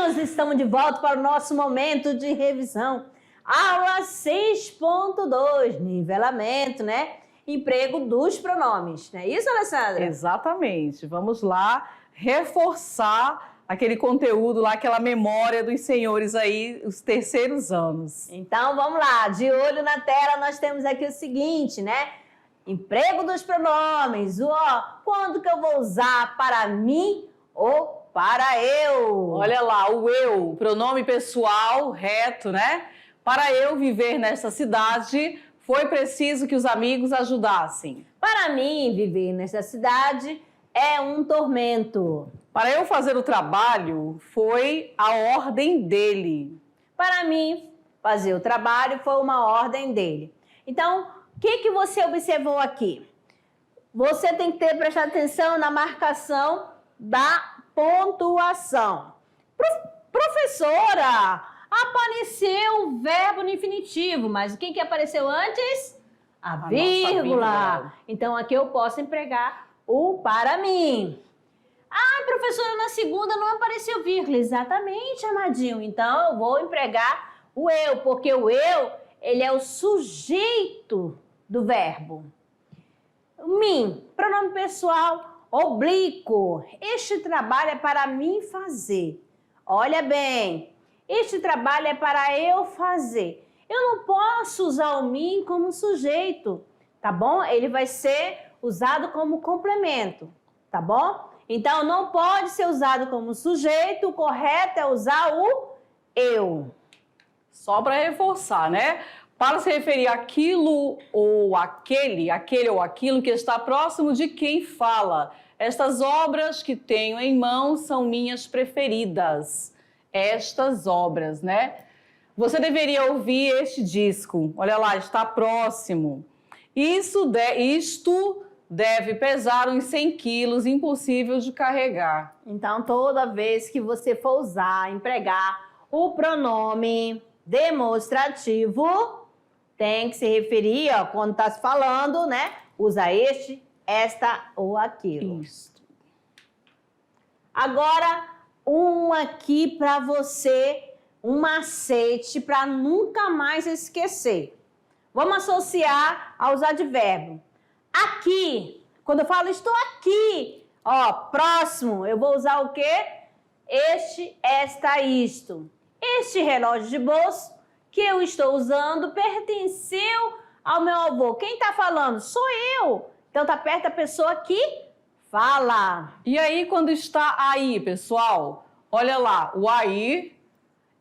Amiguinhos, estamos de volta para o nosso momento de revisão. Aula 6.2, nivelamento, né? Emprego dos pronomes. Não é isso, Alessandra? Exatamente. Vamos lá reforçar aquele conteúdo lá, aquela memória dos senhores aí, os terceiros anos. Então, vamos lá. De olho na tela, nós temos aqui o seguinte, né? Emprego dos pronomes. Quando que eu vou usar para mim ou para eu? Olha lá, o eu, pronome pessoal, reto, né? Para eu viver nesta cidade, foi preciso que os amigos ajudassem. Para mim, viver nesta cidade é um tormento. Para eu fazer o trabalho, foi a ordem dele. Para mim, fazer o trabalho foi uma ordem dele. Então, o que você observou aqui? Você tem que prestar atenção na marcação da pontuação. Professora, apareceu o verbo no infinitivo, mas o que apareceu antes? A vírgula. Então, aqui eu posso empregar o para mim. Ah, professora, na segunda não apareceu vírgula. Exatamente, amadinho. Então, eu vou empregar o eu, porque o eu, ele é o sujeito do verbo. Mim, pronome pessoal, oblíquo. Este trabalho é para mim fazer. Olha bem, este trabalho é para eu fazer. Eu não posso usar o mim como sujeito, tá bom? Ele vai ser usado como complemento, tá bom? Então, não pode ser usado como sujeito, o correto é usar o eu. Só para reforçar, né? Para se referir àquilo ou aquele ou aquilo que está próximo de quem fala. Estas obras que tenho em mãos são minhas preferidas. Estas obras, né? Você deveria ouvir este disco. Olha lá, está próximo. Isto deve pesar uns 100 quilos, impossível de carregar. Então, toda vez que você for usar, empregar o pronome demonstrativo, tem que se referir, quando está se falando, né? Usa este, esta ou aquilo. Isso. Agora, um aqui para você, um macete para nunca mais esquecer. Vamos associar aos advérbios. Aqui, quando eu falo estou aqui, próximo, eu vou usar o quê? Este, esta, isto. Este relógio de bolso que eu estou usando pertenceu ao meu avô. Quem está falando? Sou eu. Então, está perto da pessoa que fala. E aí, quando está aí, pessoal? Olha lá, o aí,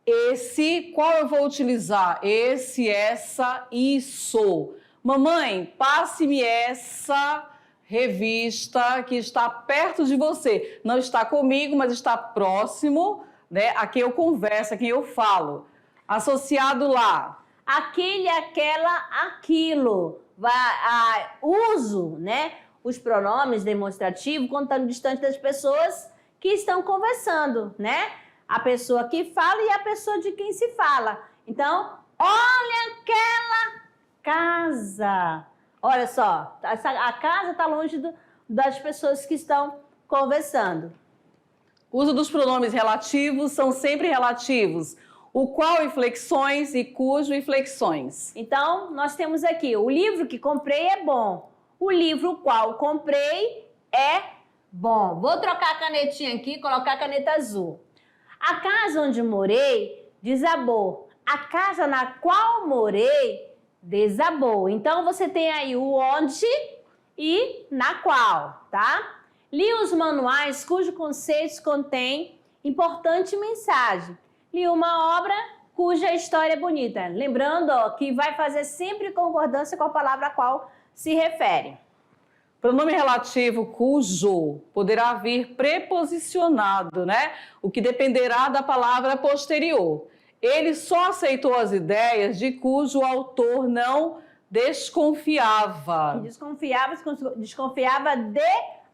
esse, qual eu vou utilizar? Esse, essa, isso. Mamãe, passe-me essa revista que está perto de você. Não está comigo, mas está próximo, né? A quem eu converso, a quem eu falo. Associado lá. Aquele, aquela, aquilo. Uso, né? Os pronomes demonstrativos quando estão distante das pessoas que estão conversando, né? A pessoa que fala e a pessoa de quem se fala. Então, olha aquela casa. Olha só, a casa está longe das pessoas que estão conversando. O uso dos pronomes relativos são sempre relativos. O qual inflexões e cujo inflexões. Então, nós temos aqui, o livro que comprei é bom. O livro qual comprei é bom. Vou trocar a canetinha aqui e colocar a caneta azul. A casa onde morei desabou. A casa na qual morei desabou. Então, você tem aí o onde e na qual, tá? Li os manuais cujo conceito contém importante mensagem. Li uma obra cuja história é bonita. Lembrando que vai fazer sempre concordância com a palavra a qual se refere. Pronome relativo cujo poderá vir preposicionado, né? O que dependerá da palavra posterior. Ele só aceitou as ideias de cujo autor não desconfiava. Desconfiava de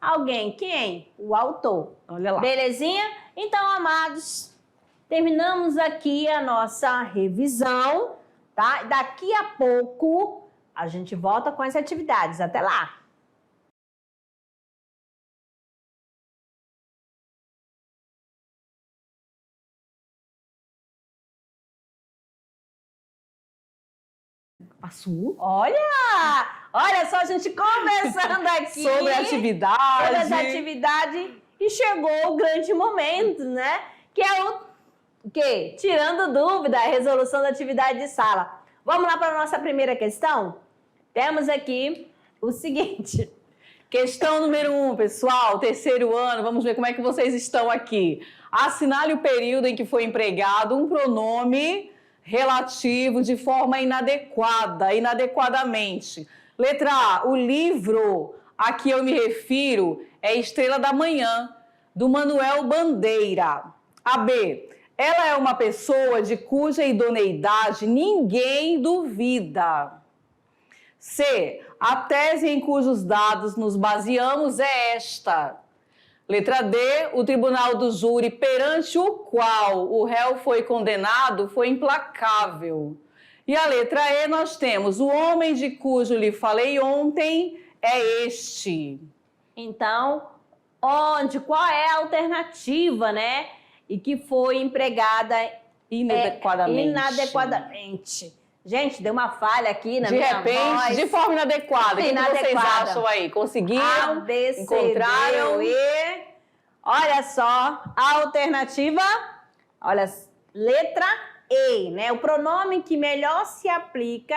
alguém. Quem? O autor. Olha lá. Belezinha? Então, amados, terminamos aqui a nossa revisão, tá? Daqui a pouco a gente volta com as atividades. Até lá! A sua? Olha só a gente conversando aqui. Sobre a atividade. Sobre as atividades. E chegou o grande momento, né? Que é o quê? Tirando dúvida, a resolução da atividade de sala. Vamos lá para a nossa primeira questão? Temos aqui o seguinte. Questão número 1, pessoal, terceiro ano, vamos ver como é que vocês estão aqui. Assinale o período em que foi empregado um pronome relativo de forma inadequada, inadequadamente. Letra A, o livro a que eu me refiro é Estrela da Manhã, do Manuel Bandeira. A B, ela é uma pessoa de cuja idoneidade ninguém duvida. C, a tese em cujos dados nos baseamos é esta. Letra D, o tribunal do júri perante o qual o réu foi condenado foi implacável. E a letra E, nós temos o homem de cujo lhe falei ontem é este. Então, qual é a alternativa, né? E que foi empregada inadequadamente. Gente, deu uma falha aqui na minha voz. De repente, de forma inadequada. O que vocês acham aí? Conseguiram? A, B, C, encontraram? D, E. Olha só, a alternativa, olha, letra E, né? O pronome que melhor se aplica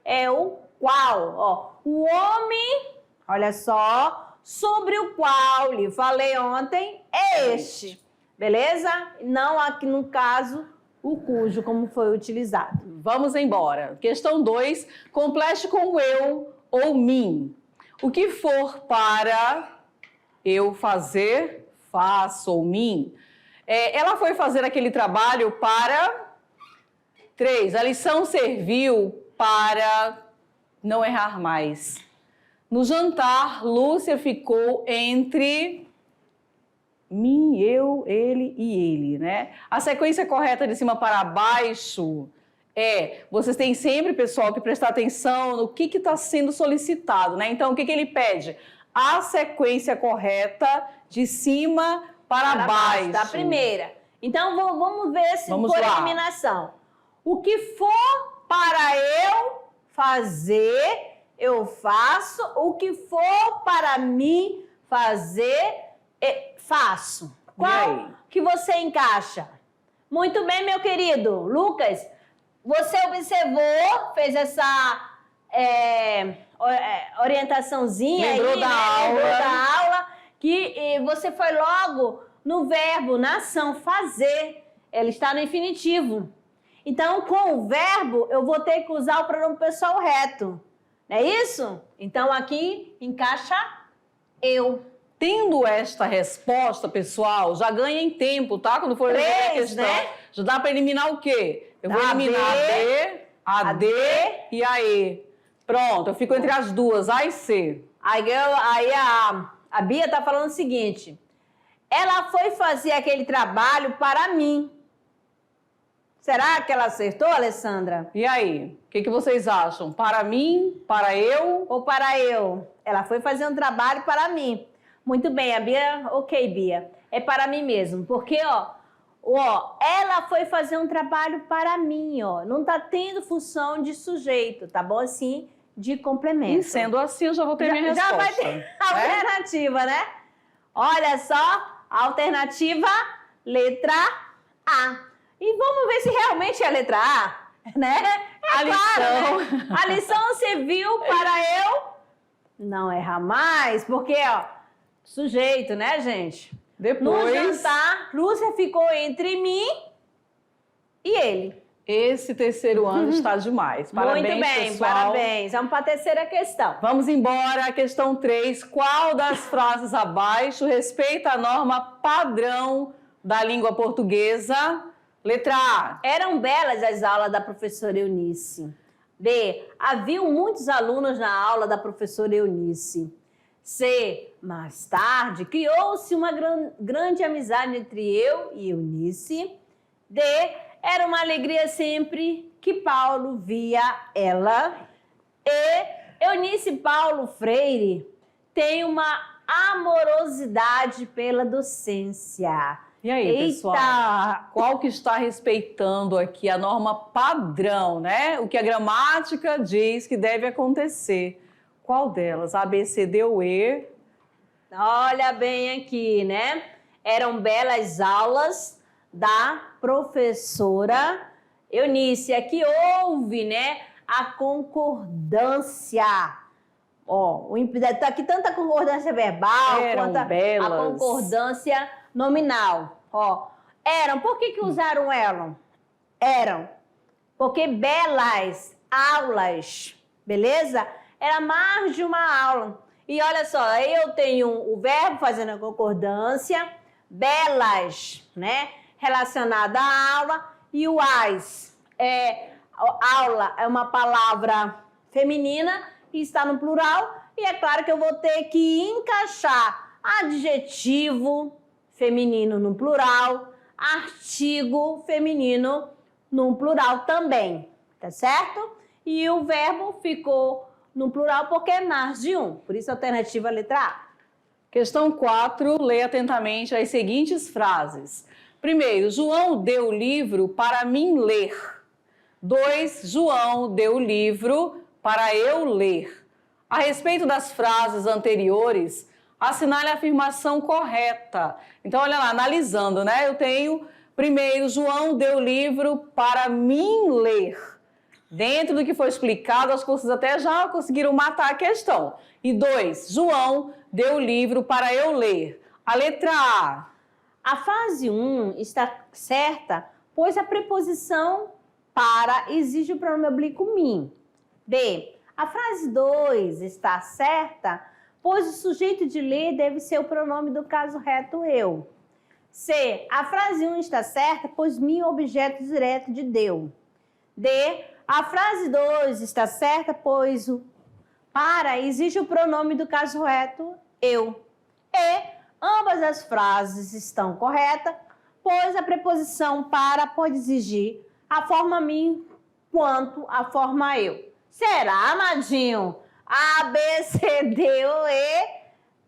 é o qual. Ó, o homem, olha só, sobre o qual lhe falei ontem é este. Beleza? Não aqui no caso o cujo, como foi utilizado. Vamos embora. Questão 2. Complete com eu ou mim. O que for para eu fazer, faço ou mim. Ela foi fazer aquele trabalho para... 3. A lição serviu para não errar mais. No jantar, Lúcia ficou entre... mim, eu, ele e ele, né? A sequência correta de cima para baixo vocês têm sempre, pessoal, que prestar atenção no que está sendo solicitado, né? Então, o que ele pede? A sequência correta de cima para baixo. Da primeira. Então, vamos ver se por eliminação. O que for para eu fazer, eu faço. O que for para mim fazer, faço. Qual que você encaixa? Muito bem, meu querido. Lucas, você observou, fez essa orientaçãozinha Lembrou aí, da né? aula. Lembrou da aula, que você foi logo no verbo, na ação, fazer. Ela está no infinitivo. Então, com o verbo, eu vou ter que usar o pronome pessoal reto. Não é isso? Então, aqui encaixa eu. Tendo esta resposta, pessoal, já ganha em tempo, tá? Quando for resolver a questão. Né? Já dá para eliminar o quê? Eu vou eliminar a D e a E. Pronto, eu fico entre as duas, A e C. Aí a Bia tá falando o seguinte. Ela foi fazer aquele trabalho para mim. Será que ela acertou, Alessandra? E aí? O que vocês acham? Para mim? Para eu? Ou para eu? Ela foi fazer um trabalho para mim. Muito bem, a Bia, ok, Bia. É para mim mesmo, porque, ela foi fazer um trabalho para mim, não tá tendo função de sujeito, tá bom? Assim, de complemento. E sendo assim, eu já vou ter minha resposta. Já vai ter alternativa, né? Olha só, alternativa, letra A. E vamos ver se realmente é a letra A, né? Claro, né? A lição serviu para eu não errar mais, porque, sujeito, né, gente? Depois... No jantar, Lúcia ficou entre mim e ele. Esse terceiro ano está demais. Parabéns, muito bem, pessoal. Parabéns. Vamos para a terceira questão. Vamos embora. Questão 3. Qual das frases abaixo respeita a norma padrão da língua portuguesa? Letra A. Eram belas as aulas da professora Eunice. B. Haviam muitos alunos na aula da professora Eunice. C. Mais tarde, criou-se uma grande amizade entre eu e Eunice. D. Era uma alegria sempre que Paulo via ela. E. Eunice Paulo Freire tem uma amorosidade pela docência. E aí, pessoal? Eita! Qual que está respeitando aqui a norma padrão, né? O que a gramática diz que deve acontecer. Qual delas? A, B, C, D ou E? Olha bem aqui, né? Eram belas aulas da professora Eunice. Aqui houve, né, a concordância. Ó, tá aqui tanta concordância verbal quanto belas. a concordância nominal. Ó, eram. Por que usaram eram? Eram. Porque belas aulas, beleza? Era mais de uma aula. E olha só, eu tenho o verbo fazendo a concordância, belas, né? Relacionada à aula, e o as. Aula é uma palavra feminina e está no plural, e é claro que eu vou ter que encaixar adjetivo feminino no plural, artigo feminino no plural também, tá certo? E o verbo ficou no plural porque é mais de um, por isso a alternativa letra A. Questão 4, leia atentamente as seguintes frases. Primeiro, João deu o livro para mim ler. 2, João deu o livro para eu ler. A respeito das frases anteriores, assinale a afirmação correta. Então, olha lá, analisando, né? Eu tenho, primeiro, João deu o livro para mim ler. Dentro do que foi explicado, as cursas até já conseguiram matar a questão. E 2, João deu o livro para eu ler. A letra A. A frase 1 está certa, pois a preposição para exige o pronome oblíquo mim. B. A frase 2 está certa, pois o sujeito de ler deve ser o pronome do caso reto eu. C. A frase 1 está certa, pois mim é o objeto direto de deu. D. A frase 2 está certa, pois o para exige o pronome do caso reto eu. E ambas as frases estão corretas, pois a preposição para pode exigir a forma mim quanto a forma eu. Será, amadinho? A, B, C, D ou E?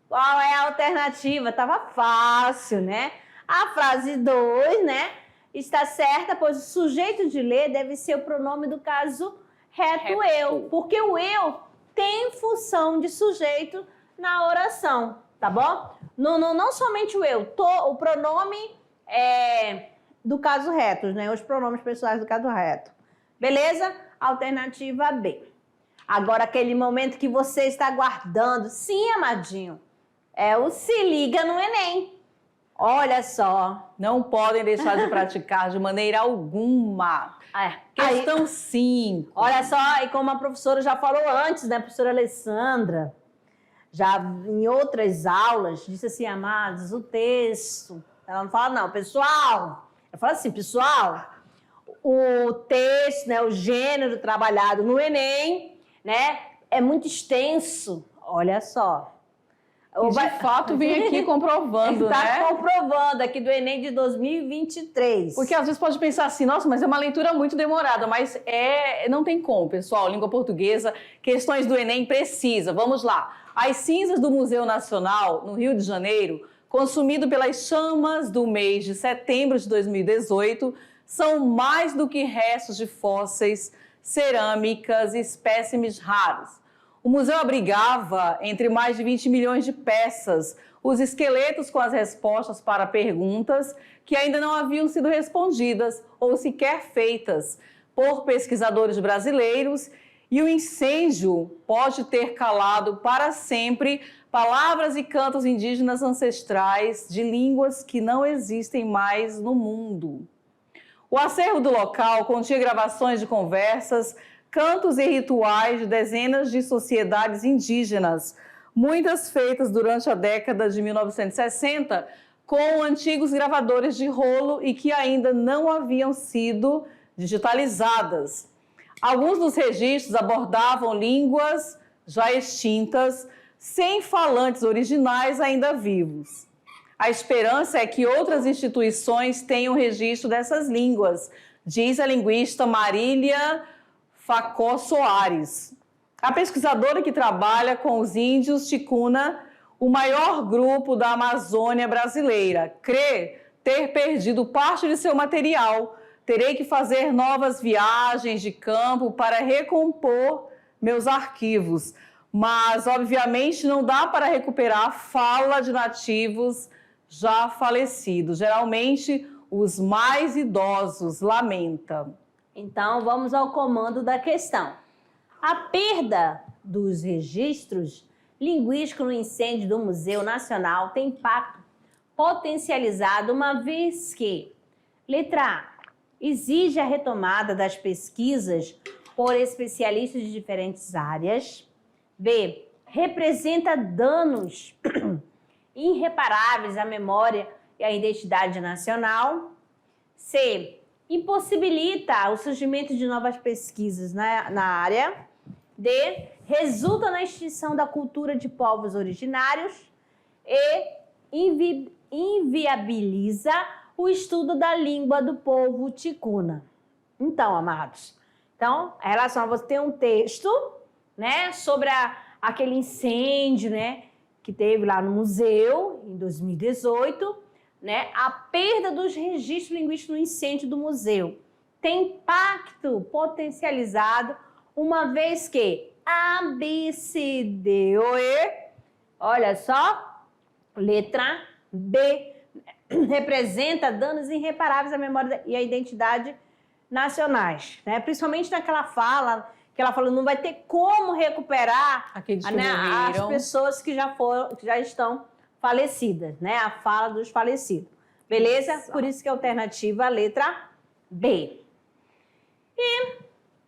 Qual é a alternativa? Tava fácil, né? A frase 2, né? Está certa, pois o sujeito de ler deve ser o pronome do caso reto eu, porque o eu tem função de sujeito na oração, tá bom? Não somente o eu, o pronome do caso reto, né? Os pronomes pessoais do caso reto. Beleza? Alternativa B. Agora, aquele momento que você está aguardando. Sim, amadinho. É o se liga no Enem. Olha só. Não podem deixar de praticar de maneira alguma. Questão 5. Olha só, e como a professora já falou antes, né, a professora Alessandra, já em outras aulas, disse assim, amados, o texto. Ela não fala, não, pessoal. Ela fala assim, pessoal, o texto, né, o gênero trabalhado no Enem, né, é muito extenso. Olha só. E de fato vem aqui comprovando, né? Está comprovando aqui do Enem de 2023. Porque às vezes pode pensar assim, nossa, mas é uma leitura muito demorada, mas não tem como, pessoal, língua portuguesa, questões do Enem precisa. Vamos lá. As cinzas do Museu Nacional, no Rio de Janeiro, consumido pelas chamas do mês de setembro de 2018, são mais do que restos de fósseis, cerâmicas e espécimes raros. O museu abrigava, entre mais de 20 milhões de peças, os esqueletos com as respostas para perguntas que ainda não haviam sido respondidas ou sequer feitas por pesquisadores brasileiros, e o incêndio pode ter calado para sempre palavras e cantos indígenas ancestrais de línguas que não existem mais no mundo. O acervo do local continha gravações de conversas, cantos e rituais de dezenas de sociedades indígenas, muitas feitas durante a década de 1960 com antigos gravadores de rolo e que ainda não haviam sido digitalizadas. Alguns dos registros abordavam línguas já extintas, sem falantes originais ainda vivos. A esperança é que outras instituições tenham registro dessas línguas, diz a linguista Marília Facó Soares. A pesquisadora que trabalha com os índios Ticuna, o maior grupo da Amazônia brasileira, crê ter perdido parte de seu material. Terei que fazer novas viagens de campo para recompor meus arquivos. Mas, obviamente, não dá para recuperar a fala de nativos já falecidos. Geralmente, os mais idosos lamentam. Então, vamos ao comando da questão. A perda dos registros linguísticos no incêndio do Museu Nacional tem impacto potencializado uma vez que, letra A, exige a retomada das pesquisas por especialistas de diferentes áreas. B, representa danos irreparáveis à memória e à identidade nacional. C, impossibilita o surgimento de novas pesquisas na área. D, resulta na extinção da cultura de povos originários. E, inviabiliza o estudo da língua do povo ticuna. Então, amados, em relação a você ter um texto, né, sobre aquele incêndio, né, que teve lá no museu em 2018, né, a perda dos registros linguísticos no incêndio do museu tem impacto potencializado uma vez que A, B, C, D ou E, olha só, letra B, representa danos irreparáveis à memória e à identidade nacionais, né? Principalmente naquela fala que ela falou, não vai ter como recuperar as pessoas que já estão falecidas, né? A fala dos falecidos. Beleza? Exato. Por isso que a alternativa é a letra B. E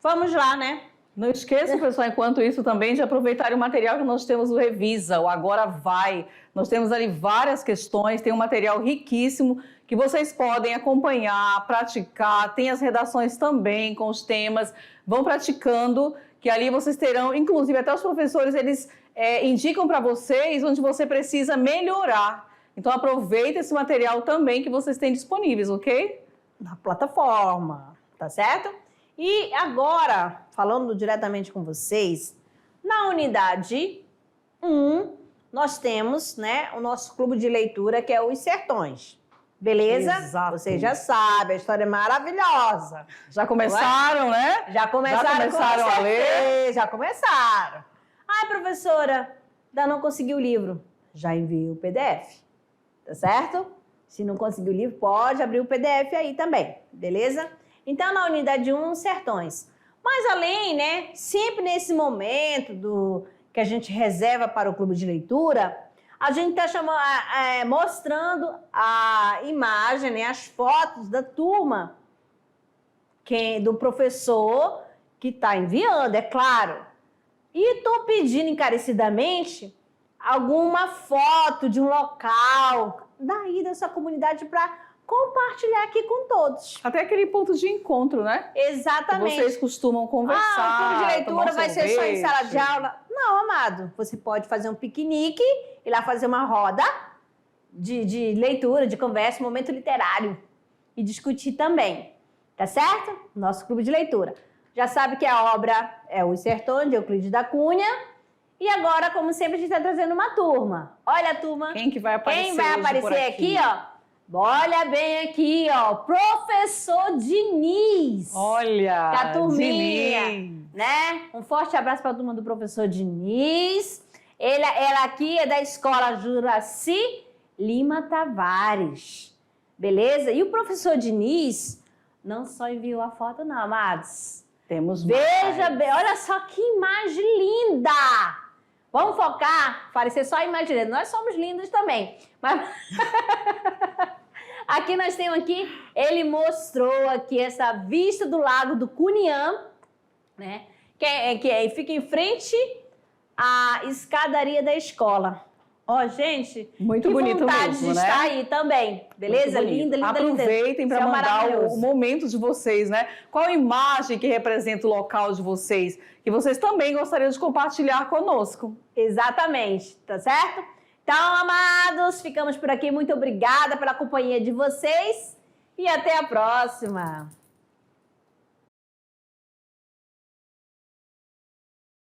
vamos lá, né? Não esqueça, pessoal, enquanto isso também, de aproveitar o material que nós temos no Revisa, o Agora Vai. Nós temos ali várias questões, tem um material riquíssimo que vocês podem acompanhar, praticar, tem as redações também com os temas, vão praticando, que ali vocês terão, inclusive até os professores, eles indicam para vocês onde você precisa melhorar. Então aproveita esse material também que vocês têm disponíveis, ok? Na plataforma, tá certo? E agora, falando diretamente com vocês, na unidade 1, nós temos, né, o nosso clube de leitura, que é Os Sertões. Beleza? Exato. Vocês já sabem, a história é maravilhosa. Já começaram, né? Já começaram a ler? Já começaram. Ai, professora, ainda não consegui o livro. Já enviei o PDF, tá certo? Se não conseguiu o livro, pode abrir o PDF aí também, beleza? Então, na unidade 1, Sertões. Mas além, né, sempre nesse momento que a gente reserva para o clube de leitura, a gente está mostrando a imagem, né, as fotos da turma, do professor que está enviando, é claro. E estou pedindo encarecidamente alguma foto de um local daí dessa comunidade para compartilhar aqui com todos. Até aquele ponto de encontro, né? Exatamente. Que vocês costumam conversar. O clube de leitura vai ser só em sala de aula? Não, amado. Você pode fazer um piquenique e lá fazer uma roda de leitura, de conversa, um momento literário e discutir também. Tá certo? Nosso clube de leitura. Já sabe que a obra é Os Sertões, de Euclides da Cunha. E agora, como sempre, a gente está trazendo uma turma. Olha a turma. Quem que vai aparecer? Quem vai aparecer aqui, ó? Olha bem aqui, ó, professor Diniz. Olha, da turminha, Diniz, né? Um forte abraço para a turma do professor Diniz. Ela aqui é da escola Juraci Lima Tavares, beleza? E o professor Diniz não só enviou a foto não, amados. Temos Veja bem, olha só que imagem linda. Vamos focar, parecer só imaginando. Nós somos lindos também. Mas aqui nós temos aqui, ele mostrou aqui essa vista do lago do Cunhã, né? Que fica em frente à escadaria da escola. Ó, gente, muito bonito vontade mesmo, de né? estar aí também. Beleza? Linda, linda, Aproveitem para mandar o momento de vocês, né? Qual a imagem que representa o local de vocês, que vocês também gostariam de compartilhar conosco. Exatamente, tá certo? Então, amados, ficamos por aqui. Muito obrigada pela companhia de vocês e até a próxima.